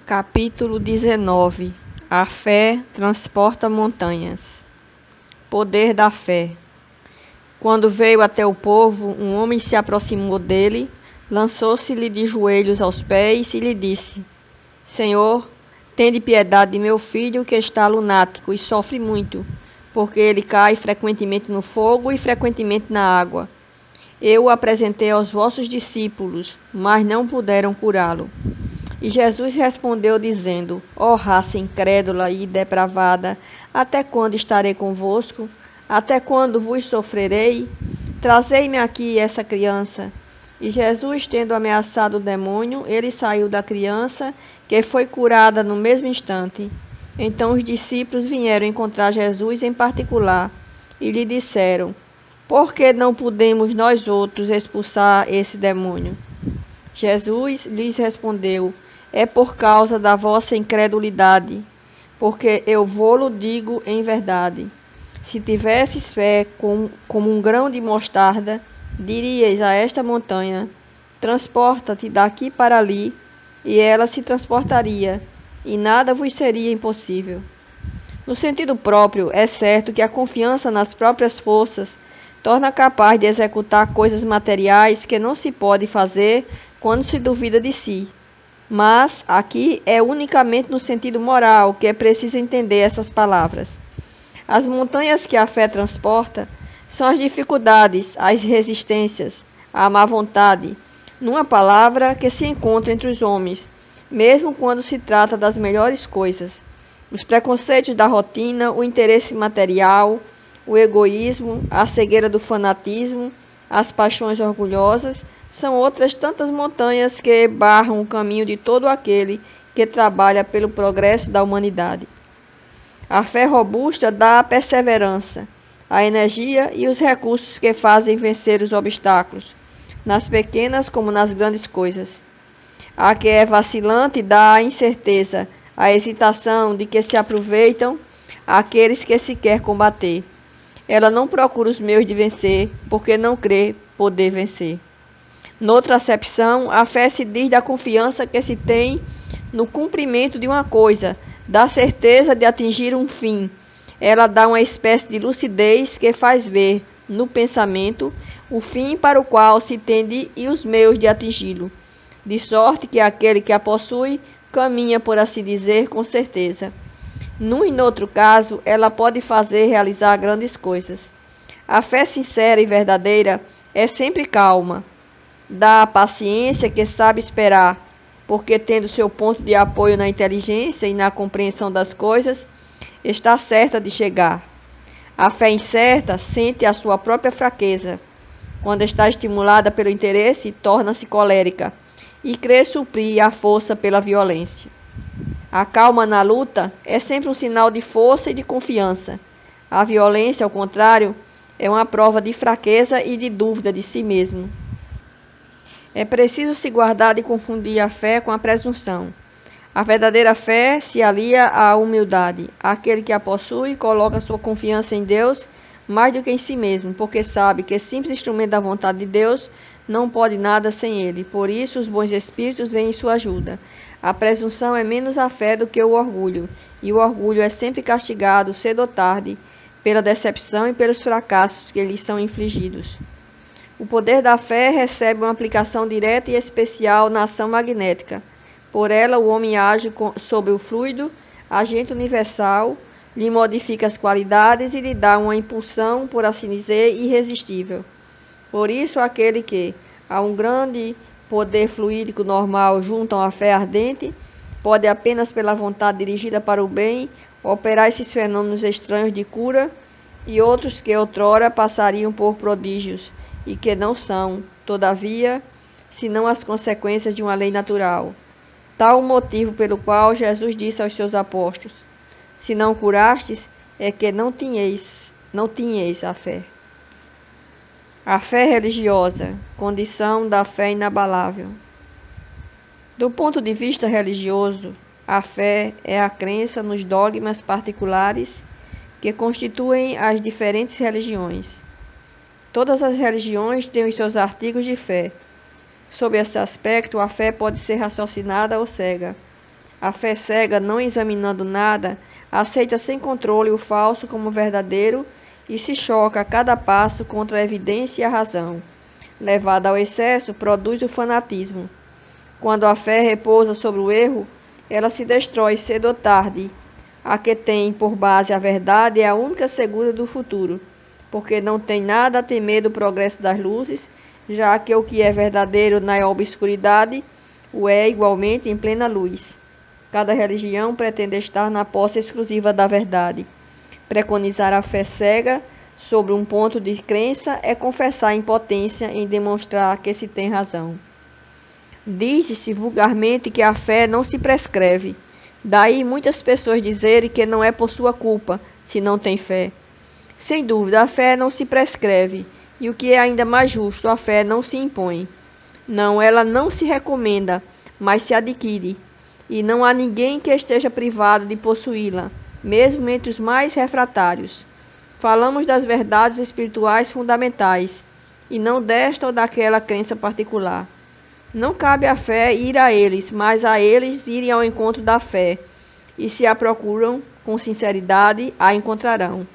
Capítulo 19. A fé transporta montanhas. Poder da fé. Quando veio até o povo, um homem se aproximou dele, lançou-se-lhe de joelhos aos pés e lhe disse: Senhor, tende piedade de meu filho que está lunático e sofre muito, porque ele cai frequentemente no fogo e frequentemente na água. Eu o apresentei aos vossos discípulos, mas não puderam curá-lo. E Jesus respondeu dizendo: Ó raça incrédula e depravada, até quando estarei convosco? Até quando vos sofrerei? Trazei-me aqui essa criança. E Jesus, tendo ameaçado o demônio, ele saiu da criança, que foi curada no mesmo instante. Então os discípulos vieram encontrar Jesus em particular e lhe disseram: Por que não podemos nós outros expulsar esse demônio? Jesus lhes respondeu: É por causa da vossa incredulidade, porque eu vô-lo digo em verdade. Se tivesses fé como um grão de mostarda, dirias a esta montanha: transporta-te daqui para ali, e ela se transportaria, e nada vos seria impossível. No sentido próprio, é certo que a confiança nas próprias forças torna capaz de executar coisas materiais que não se pode fazer quando se duvida de si. Mas aqui é unicamente no sentido moral que é preciso entender essas palavras. As montanhas que a fé transporta são as dificuldades, as resistências, a má vontade, numa palavra, que se encontra entre os homens, mesmo quando se trata das melhores coisas. Os preconceitos da rotina, o interesse material, o egoísmo, a cegueira do fanatismo, as paixões orgulhosas, são outras tantas montanhas que barram o caminho de todo aquele que trabalha pelo progresso da humanidade. A fé robusta dá a perseverança, a energia e os recursos que fazem vencer os obstáculos, nas pequenas como nas grandes coisas. A que é vacilante dá a incerteza, a hesitação de que se aproveitam aqueles que se quer combater. Ela não procura os meios de vencer, porque não crê poder vencer. Noutra acepção, a fé se diz da confiança que se tem no cumprimento de uma coisa, da certeza de atingir um fim. Ela dá uma espécie de lucidez que faz ver, no pensamento, o fim para o qual se tende e os meios de atingi-lo, de sorte que aquele que a possui caminha, por assim dizer, com certeza. Num e noutro caso, ela pode fazer realizar grandes coisas. A fé sincera e verdadeira é sempre calma, dá a paciência que sabe esperar, porque tendo seu ponto de apoio na inteligência e na compreensão das coisas, está certa de chegar. A fé incerta sente a sua própria fraqueza. Quando está estimulada pelo interesse, torna-se colérica e crê suprir a força pela violência. A calma na luta é sempre um sinal de força e de confiança. A violência, ao contrário, é uma prova de fraqueza e de dúvida de si mesmo. É preciso se guardar de confundir a fé com a presunção. A verdadeira fé se alia à humildade. Aquele que a possui coloca sua confiança em Deus mais do que em si mesmo, porque sabe que simples instrumento da vontade de Deus não pode nada sem ele. Por isso, os bons espíritos vêm em sua ajuda. A presunção é menos a fé do que o orgulho, e o orgulho é sempre castigado, cedo ou tarde, pela decepção e pelos fracassos que lhes são infligidos. O poder da fé recebe uma aplicação direta e especial na ação magnética. Por ela, o homem age sobre o fluido, agente universal, lhe modifica as qualidades e lhe dá uma impulsão, por assim dizer, irresistível. Por isso, aquele que, a um grande poder fluídico normal junto a uma fé ardente, pode apenas pela vontade dirigida para o bem operar esses fenômenos estranhos de cura e outros que outrora passariam por prodígios e que não são, todavia, senão as consequências de uma lei natural. Tal o motivo pelo qual Jesus disse aos seus apóstolos: Se não curastes, é que não tinhais a fé. A fé religiosa, condição da fé inabalável. Do ponto de vista religioso, a fé é a crença nos dogmas particulares que constituem as diferentes religiões. Todas as religiões têm os seus artigos de fé. Sob esse aspecto, a fé pode ser raciocinada ou cega. A fé cega, não examinando nada, aceita sem controle o falso como verdadeiro e se choca a cada passo contra a evidência e a razão. Levada ao excesso, produz o fanatismo. Quando a fé repousa sobre o erro, ela se destrói cedo ou tarde. A que tem por base a verdade é a única segura do futuro, porque não tem nada a temer do progresso das luzes, já que o que é verdadeiro na obscuridade o é igualmente em plena luz. Cada religião pretende estar na posse exclusiva da verdade. Preconizar a fé cega sobre um ponto de crença é confessar a impotência em demonstrar que se tem razão. Diz-se vulgarmente que a fé não se prescreve. Daí muitas pessoas dizerem que não é por sua culpa se não tem fé. Sem dúvida, a fé não se prescreve, e o que é ainda mais justo, a fé não se impõe. Não, ela não se recomenda, mas se adquire, e não há ninguém que esteja privado de possuí-la, mesmo entre os mais refratários. Falamos das verdades espirituais fundamentais, e não desta ou daquela crença particular. Não cabe à fé ir a eles, mas a eles irem ao encontro da fé, e se a procuram com sinceridade, a encontrarão.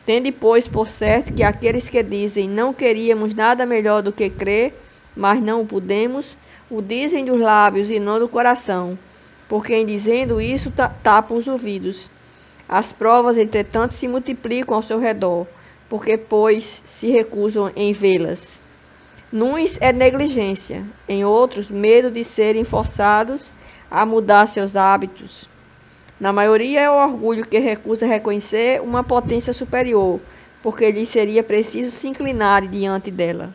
Tende, pois, por certo que aqueles que dizem não queríamos nada melhor do que crer, mas não o pudemos, o dizem dos lábios e não do coração, porque em dizendo isso tapam os ouvidos. As provas, entretanto, se multiplicam ao seu redor, porque, pois, se recusam em vê-las. Nuns é negligência, em outros, medo de serem forçados a mudar seus hábitos. Na maioria é o orgulho que recusa reconhecer uma potência superior, porque lhe seria preciso se inclinar diante dela.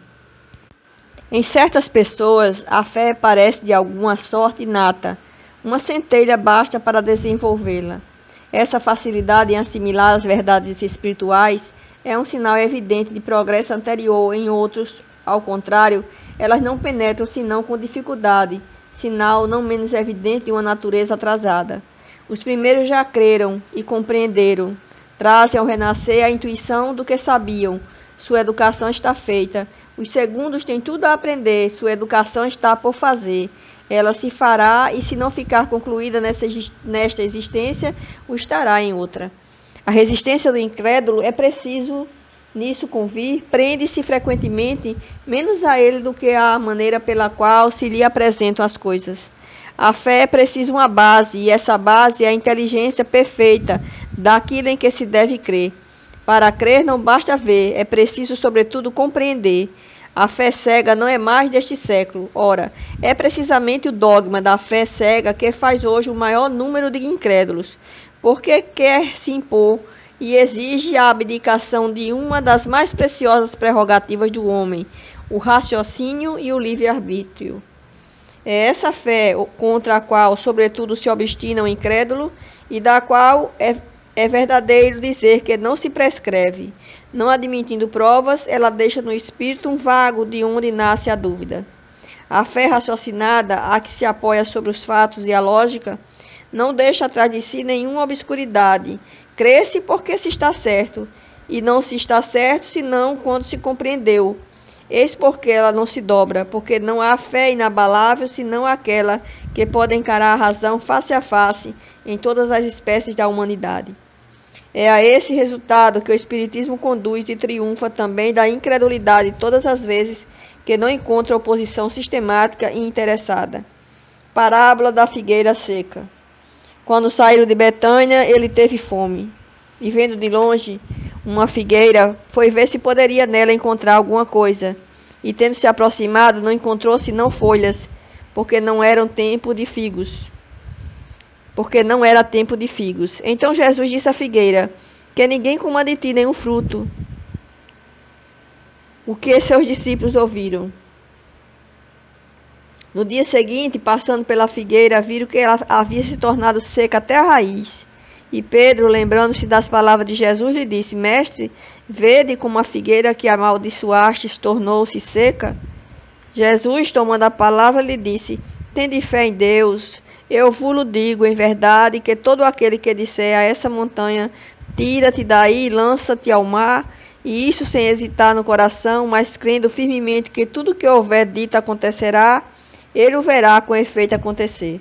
Em certas pessoas, a fé parece de alguma sorte inata. Uma centelha basta para desenvolvê-la. Essa facilidade em assimilar as verdades espirituais é um sinal evidente de progresso anterior. Em outros, ao contrário, elas não penetram senão com dificuldade, sinal não menos evidente de uma natureza atrasada. Os primeiros já creram e compreenderam, trazem ao renascer a intuição do que sabiam, sua educação está feita. Os segundos têm tudo a aprender, sua educação está por fazer. Ela se fará e, se não ficar concluída nesta existência, o estará em outra. A resistência do incrédulo é preciso nisso convir, prende-se frequentemente menos a ele do que à maneira pela qual se lhe apresentam as coisas. A fé é preciso uma base, e essa base é a inteligência perfeita daquilo em que se deve crer. Para crer não basta ver, é preciso, sobretudo, compreender. A fé cega não é mais deste século. Ora, é precisamente o dogma da fé cega que faz hoje o maior número de incrédulos, porque quer se impor e exige a abdicação de uma das mais preciosas prerrogativas do homem, o raciocínio e o livre-arbítrio. É essa fé contra a qual, sobretudo, se obstina o incrédulo e da qual é verdadeiro dizer que não se prescreve. Não admitindo provas, ela deixa no espírito um vago de onde nasce a dúvida. A fé raciocinada, a que se apoia sobre os fatos e a lógica, não deixa atrás de si nenhuma obscuridade. Crê-se porque se está certo, e não se está certo senão quando se compreendeu. Eis porque ela não se dobra, porque não há fé inabalável senão aquela que pode encarar a razão face a face em todas as espécies da humanidade. É a esse resultado que o Espiritismo conduz e triunfa também da incredulidade todas as vezes que não encontra oposição sistemática e interessada. Parábola da figueira seca. Quando saíram de Betânia, ele teve fome, e vendo de longe uma figueira, foi ver se poderia nela encontrar alguma coisa, e tendo se aproximado, não encontrou senão folhas, porque não era tempo de figos. Então Jesus disse à figueira: que ninguém coma de ti nenhum fruto. O que seus discípulos ouviram. No dia seguinte, passando pela figueira, viram que ela havia se tornado seca até a raiz. E Pedro, lembrando-se das palavras de Jesus, lhe disse: Mestre, vede como a figueira que amaldiçoastes tornou-se seca? Jesus, tomando a palavra, lhe disse: Tende fé em Deus. Eu vos digo em verdade que todo aquele que disser a essa montanha: tira-te daí e lança-te ao mar, e isso sem hesitar no coração, mas crendo firmemente que tudo que houver dito acontecerá, ele o verá com efeito acontecer.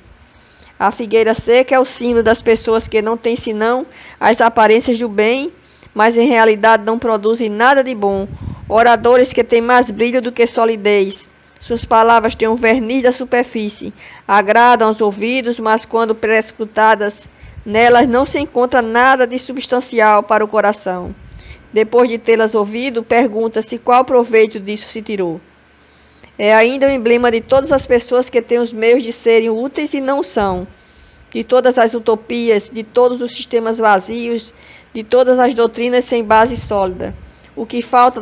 A figueira seca é o símbolo das pessoas que não têm senão as aparências do bem, mas em realidade não produzem nada de bom. Oradores que têm mais brilho do que solidez. Suas palavras têm um verniz da superfície, agradam aos ouvidos, mas quando prescrutadas nelas não se encontra nada de substancial para o coração. Depois de tê-las ouvido, pergunta-se qual proveito disso se tirou. É ainda o emblema de todas as pessoas que têm os meios de serem úteis e não são, de todas as utopias, de todos os sistemas vazios, de todas as doutrinas sem base sólida. O que falta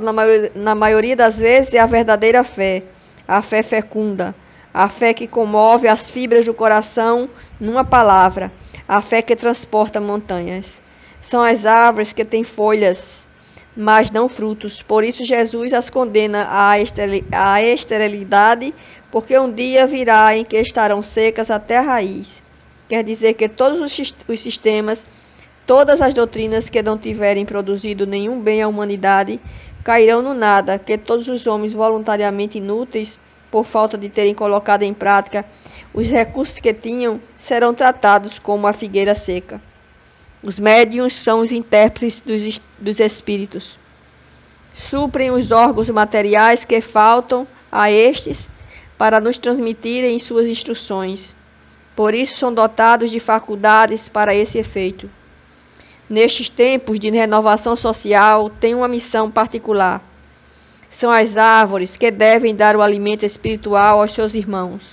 na maioria das vezes é a verdadeira fé, a fé fecunda, a fé que comove as fibras do coração numa palavra, a fé que transporta montanhas. São as árvores que têm folhas, mas não frutos. Por isso Jesus as condena à esterilidade, porque um dia virá em que estarão secas até a raiz. Quer dizer que todos os sistemas, todas as doutrinas que não tiverem produzido nenhum bem à humanidade, cairão no nada, que todos os homens voluntariamente inúteis, por falta de terem colocado em prática os recursos que tinham, serão tratados como a figueira seca. Os médiuns são os intérpretes dos espíritos. Suprem os órgãos materiais que faltam a estes para nos transmitirem suas instruções. Por isso são dotados de faculdades para esse efeito. Nestes tempos de renovação social, têm uma missão particular. São as árvores que devem dar o alimento espiritual aos seus irmãos.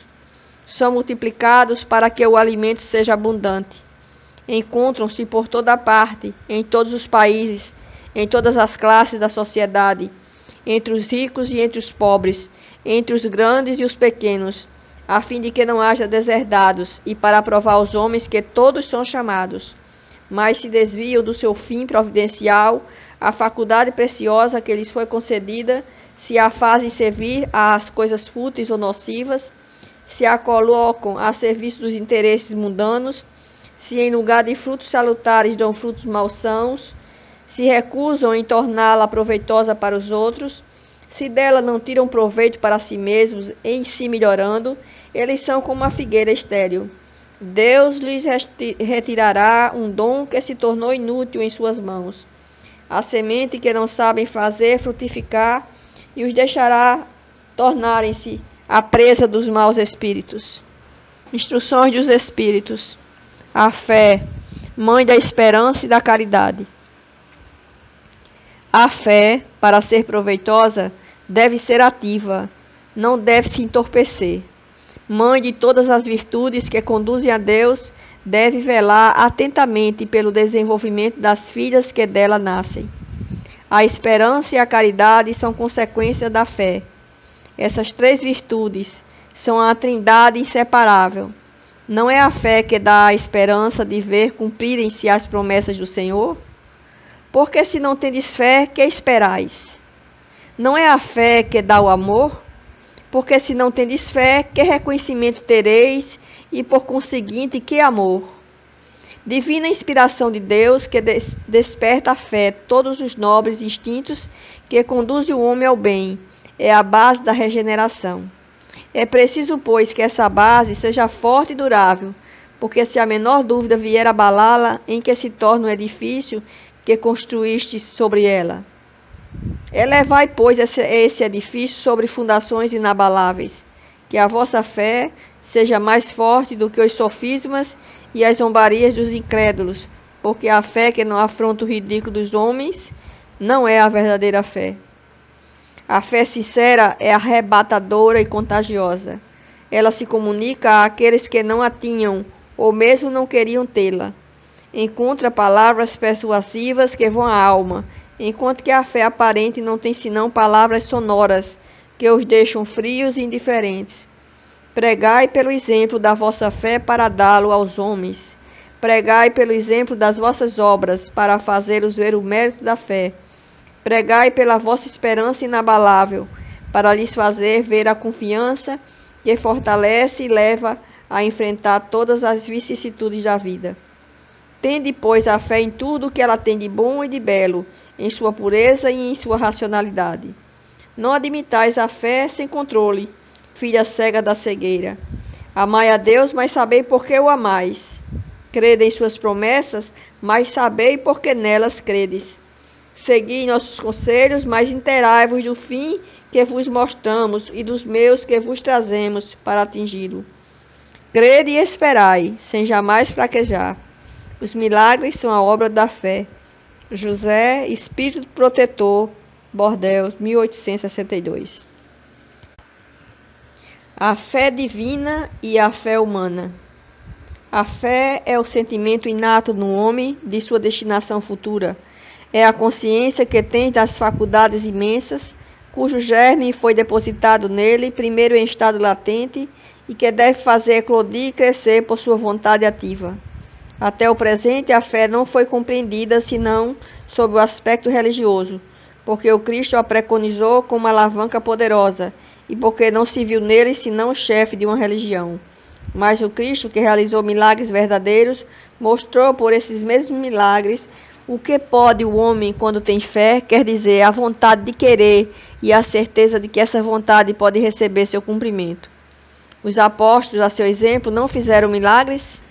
São multiplicados para que o alimento seja abundante. Encontram-se por toda parte, em todos os países, em todas as classes da sociedade, entre os ricos e entre os pobres, entre os grandes e os pequenos, a fim de que não haja deserdados, e para provar aos homens que todos são chamados, mas se desviam do seu fim providencial, a faculdade preciosa que lhes foi concedida, se a fazem servir às coisas fúteis ou nocivas, se a colocam a serviço dos interesses mundanos, se em lugar de frutos salutares dão frutos malsãos, se recusam em torná-la proveitosa para os outros, se dela não tiram proveito para si mesmos, em si melhorando, eles são como uma figueira estéril. Deus lhes retirará um dom que se tornou inútil em suas mãos, a semente que não sabem fazer frutificar, e os deixará tornarem-se a presa dos maus espíritos. Instruções dos espíritos. A fé, mãe da esperança e da caridade. A fé, para ser proveitosa, deve ser ativa, não deve se entorpecer. Mãe de todas as virtudes que conduzem a Deus, deve velar atentamente pelo desenvolvimento das filhas que dela nascem. A esperança e a caridade são consequência da fé. Essas três virtudes são a trindade inseparável. Não é a fé que dá a esperança de ver cumprirem-se as promessas do Senhor? Porque se não tendes fé, que esperais? Não é a fé que dá o amor? Porque se não tendes fé, que reconhecimento tereis e, por conseguinte, que amor? Divina inspiração de Deus que desperta a fé todos os nobres instintos que conduzem o homem ao bem, é a base da regeneração. É preciso, pois, que essa base seja forte e durável, porque se a menor dúvida vier abalá-la, em que se torna um edifício que construíste sobre ela. Elevai, pois, esse edifício sobre fundações inabaláveis, que a vossa fé seja mais forte do que os sofismas e as zombarias dos incrédulos, porque a fé que não afronta o ridículo dos homens não é a verdadeira fé. A fé sincera é arrebatadora e contagiosa. Ela se comunica àqueles que não a tinham ou mesmo não queriam tê-la. Encontra palavras persuasivas que vão à alma, enquanto que a fé aparente não tem senão palavras sonoras que os deixam frios e indiferentes. Pregai pelo exemplo da vossa fé para dá-lo aos homens. Pregai pelo exemplo das vossas obras para fazê-los ver o mérito da fé. Pregai pela vossa esperança inabalável, para lhes fazer ver a confiança que fortalece e leva a enfrentar todas as vicissitudes da vida. Tende, pois, a fé em tudo que ela tem de bom e de belo, em sua pureza e em sua racionalidade. Não admitais a fé sem controle, filha cega da cegueira. Amai a Deus, mas sabei por que o amais. Crede em suas promessas, mas sabei por que nelas credes. Segui nossos conselhos, mas interai-vos do fim que vos mostramos e dos meios que vos trazemos para atingi-lo. Crede e esperai, sem jamais fraquejar. Os milagres são a obra da fé. José, Espírito Protetor, Bordeaux, 1862. A fé divina e a fé humana. A fé é o sentimento inato no homem de sua destinação futura. É a consciência que tem das faculdades imensas, cujo germe foi depositado nele, primeiro em estado latente, e que deve fazer eclodir e crescer por sua vontade ativa. Até o presente, a fé não foi compreendida senão sob o aspecto religioso, porque o Cristo a preconizou como uma alavanca poderosa, e porque não se viu nele senão o chefe de uma religião. Mas o Cristo, que realizou milagres verdadeiros, mostrou por esses mesmos milagres o que pode o homem quando tem fé, quer dizer, a vontade de querer e a certeza de que essa vontade pode receber seu cumprimento. Os apóstolos, a seu exemplo, não fizeram milagres?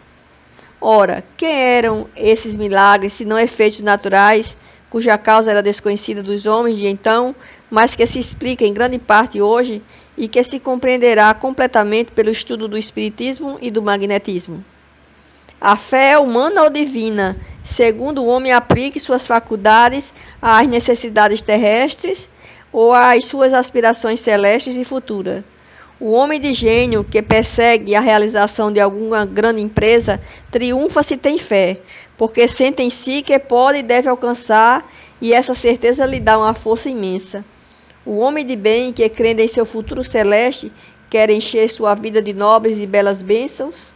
Ora, quem eram esses milagres, se não efeitos naturais, cuja causa era desconhecida dos homens de então, mas que se explica em grande parte hoje e que se compreenderá completamente pelo estudo do espiritismo e do magnetismo? A fé é humana ou divina, segundo o homem aplique suas faculdades às necessidades terrestres ou às suas aspirações celestes e futuras. O homem de gênio que persegue a realização de alguma grande empresa triunfa se tem fé, porque sente em si que pode e deve alcançar, e essa certeza lhe dá uma força imensa. O homem de bem que, crendo em seu futuro celeste, quer encher sua vida de nobres e belas bênçãos,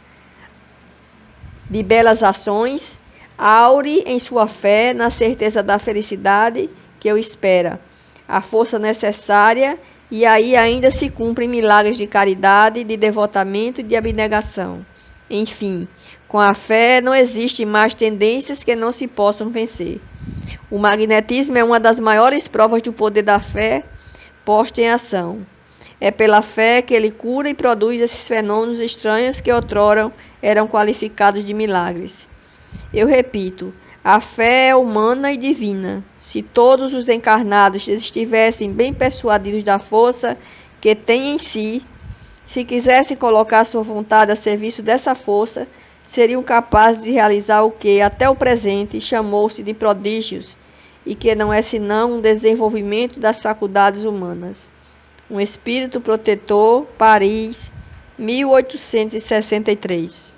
de belas ações, aure em sua fé na certeza da felicidade que o espera, a força necessária, e aí ainda se cumprem milagres de caridade, de devotamento e de abnegação. Enfim, com a fé não existem mais tendências que não se possam vencer. O magnetismo é uma das maiores provas do poder da fé posta em ação. É pela fé que ele cura e produz esses fenômenos estranhos que outrora eram qualificados de milagres. Eu repito, a fé é humana e divina. Se todos os encarnados estivessem bem persuadidos da força que têm em si, se quisessem colocar sua vontade a serviço dessa força, seriam capazes de realizar o que, até o presente, chamou-se de prodígios, e que não é senão um desenvolvimento das faculdades humanas. Um Espírito Protetor, Paris, 1863.